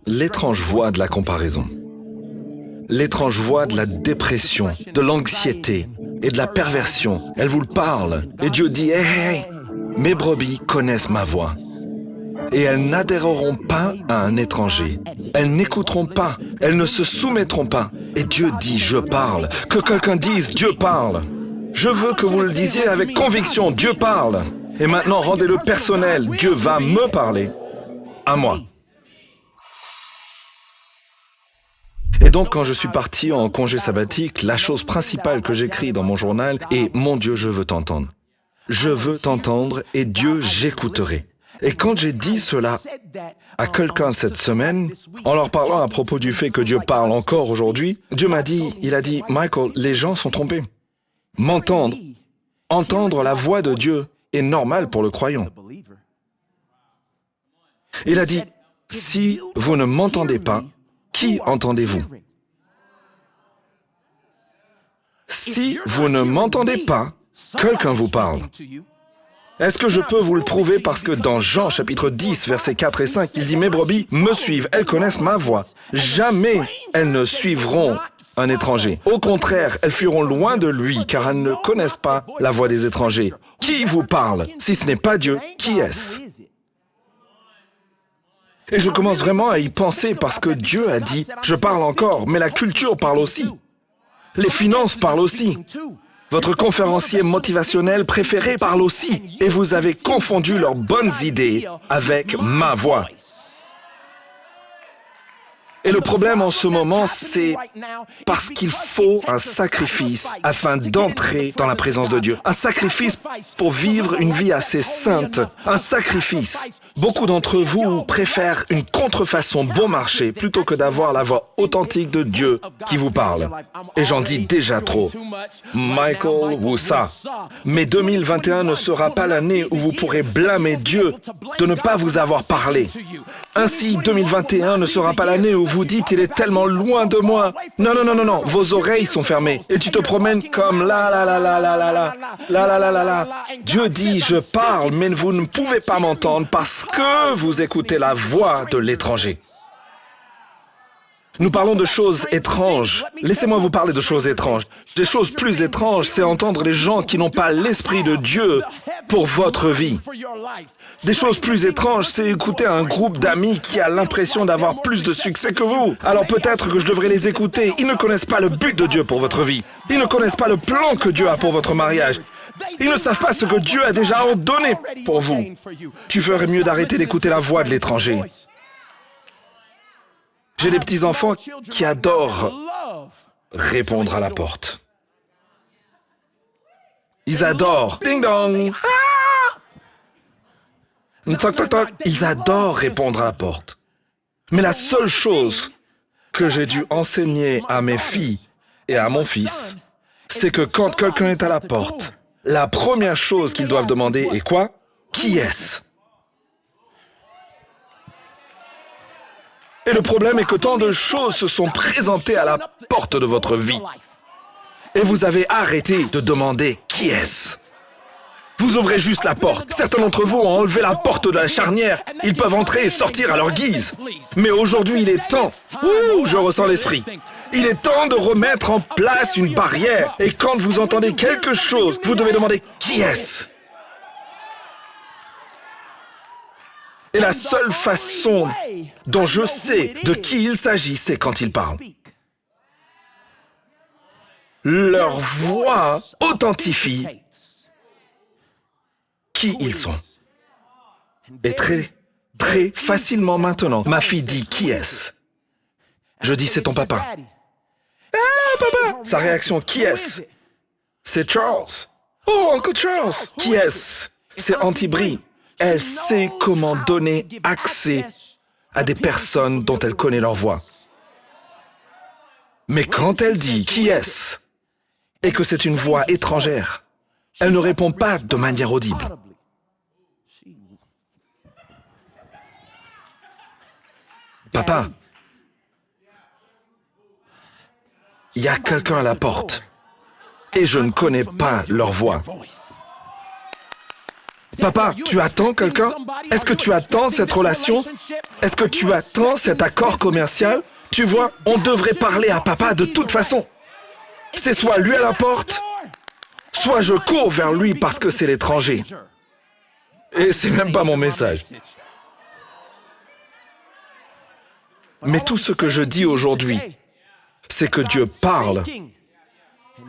l'étrange voix de la comparaison. L'étrange voix de la dépression, de l'anxiété et de la perversion. Elle vous le parle. Et Dieu dit, hey, mes brebis connaissent ma voix. Et elles n'adhéreront pas à un étranger. Elles n'écouteront pas. Elles ne se soumettront pas. Et Dieu dit, je parle. Que quelqu'un dise, Dieu parle. Je veux que vous le disiez avec conviction, Dieu parle. Et maintenant, rendez-le personnel. Dieu va me parler. À moi. Et donc, quand je suis parti en congé sabbatique, la chose principale que j'écris dans mon journal est « Mon Dieu, je veux t'entendre. Je veux t'entendre et Dieu, j'écouterai. » Et quand j'ai dit cela à quelqu'un cette semaine, en leur parlant à propos du fait que Dieu parle encore aujourd'hui, Dieu m'a dit, il a dit « Michael, les gens sont trompés. M'entendre, entendre la voix de Dieu est normal pour le croyant. » Il a dit « Si vous ne m'entendez pas, qui entendez-vous? Si vous ne m'entendez pas, quelqu'un vous parle. » Est-ce que je peux vous le prouver parce que dans Jean chapitre 10, versets 4 et 5, il dit « Mes brebis me suivent, elles connaissent ma voix. Jamais elles ne suivront un étranger. Au contraire, elles fuiront loin de lui car elles ne connaissent pas la voix des étrangers. Qui vous parle? Si ce n'est pas Dieu, qui est-ce? » Et je commence vraiment à y penser parce que Dieu a dit « Je parle encore, mais la culture parle aussi. Les finances parlent aussi. Votre conférencier motivationnel préféré parle aussi. Et vous avez confondu leurs bonnes idées avec ma voix. » Et le problème en ce moment, c'est parce qu'il faut un sacrifice afin d'entrer dans la présence de Dieu. Un sacrifice pour vivre une vie assez sainte. Un sacrifice. Beaucoup d'entre vous préfèrent une contrefaçon bon marché plutôt que d'avoir la voix authentique de Dieu qui vous parle. Et j'en dis déjà trop. Michael ou ça. Mais 2021 ne sera pas l'année où vous pourrez blâmer Dieu de ne pas vous avoir parlé. Ainsi, 2021 ne sera pas l'année où vous dites « Il est tellement loin de moi ». Non, non, non, non, non, vos oreilles sont fermées. Et tu te promènes comme la la la la la la la la la la la la. Dieu dit « Je parle, mais vous ne pouvez pas m'entendre parce que vous écoutez la voix de l'étranger. » Nous parlons de choses étranges. Laissez-moi vous parler de choses étranges. Des choses plus étranges, c'est entendre les gens qui n'ont pas l'Esprit de Dieu pour votre vie. Des choses plus étranges, c'est écouter un groupe d'amis qui a l'impression d'avoir plus de succès que vous. Alors peut-être que je devrais les écouter. Ils ne connaissent pas le but de Dieu pour votre vie. Ils ne connaissent pas le plan que Dieu a pour votre mariage. Ils ne savent pas ce que Dieu a déjà ordonné pour vous. Tu ferais mieux d'arrêter d'écouter la voix de l'étranger. J'ai des petits-enfants qui adorent répondre à la porte. Ils adorent. Ding dong. Ah! Toc toc toc. Ils adorent répondre à la porte. Mais la seule chose que j'ai dû enseigner à mes filles et à mon fils, c'est que quand quelqu'un est à la porte, la première chose qu'ils doivent demander est quoi? Qui est-ce? Et le problème est que tant de choses se sont présentées à la porte de votre vie. Et vous avez arrêté de demander qui est-ce. Vous ouvrez juste la porte. Certains d'entre vous ont enlevé la porte de la charnière. Ils peuvent entrer et sortir à leur guise. Mais aujourd'hui, il est temps. Ouh, je ressens l'esprit. Il est temps de remettre en place une barrière. Et quand vous entendez quelque chose, vous devez demander qui est-ce. Et la seule façon dont je sais de qui il s'agit, c'est quand ils parlent. Leur voix authentifie qui ils sont. Et très, très facilement maintenant, ma fille dit « Qui est-ce » Je dis « C'est ton papa ». « Ah, papa » Sa réaction « Qui est-ce » C'est Charles. « Oh, Uncle Charles » Qui est-ce C'est Auntie Brie. Elle sait comment donner accès à des personnes dont elle connaît leur voix. Mais quand elle dit « Qui est-ce » et que c'est une voix étrangère, elle ne répond pas de manière audible. Papa, il y a quelqu'un à la porte et je ne connais pas leur voix. Papa, tu attends quelqu'un? Est-ce que tu attends cette relation? Est-ce que tu attends cet accord commercial? Tu vois, on devrait parler à papa de toute façon. C'est soit lui à la porte, soit je cours vers lui parce que c'est l'étranger. Et c'est même pas mon message. Mais tout ce que je dis aujourd'hui, c'est que Dieu parle.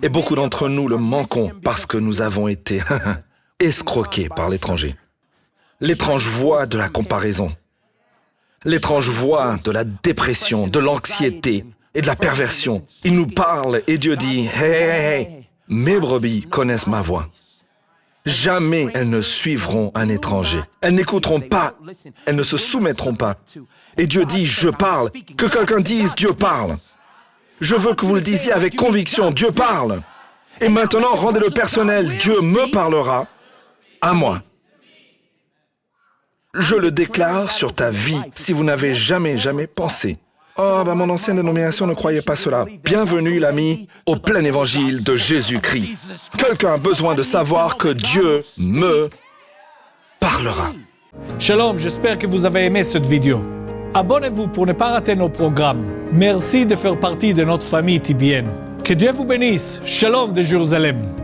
Et beaucoup d'entre nous le manquons parce que nous avons été escroqués par l'étranger. L'étrange voix de la comparaison. L'étrange voix de la dépression, de l'anxiété et de la perversion. Il nous parle et Dieu dit « Hey, hey, hey, mes brebis connaissent ma voix. Jamais elles ne suivront un étranger. Elles n'écouteront pas, elles ne se soumettront pas. Et Dieu dit « Je parle ». Que quelqu'un dise « Dieu parle ». Je veux que vous le disiez avec conviction, Dieu parle. Et maintenant, rendez-le personnel, Dieu me parlera à moi. Je le déclare sur ta vie si vous n'avez jamais pensé. Oh, mon ancienne dénomination ne croyait pas cela. Bienvenue, l'ami, au plein évangile de Jésus-Christ. Quelqu'un a besoin de savoir que Dieu me parlera. Shalom, j'espère que vous avez aimé cette vidéo. Abonnez-vous pour ne pas rater nos programmes. Merci de faire partie de notre famille TBN. Que Dieu vous bénisse. Shalom de Jérusalem.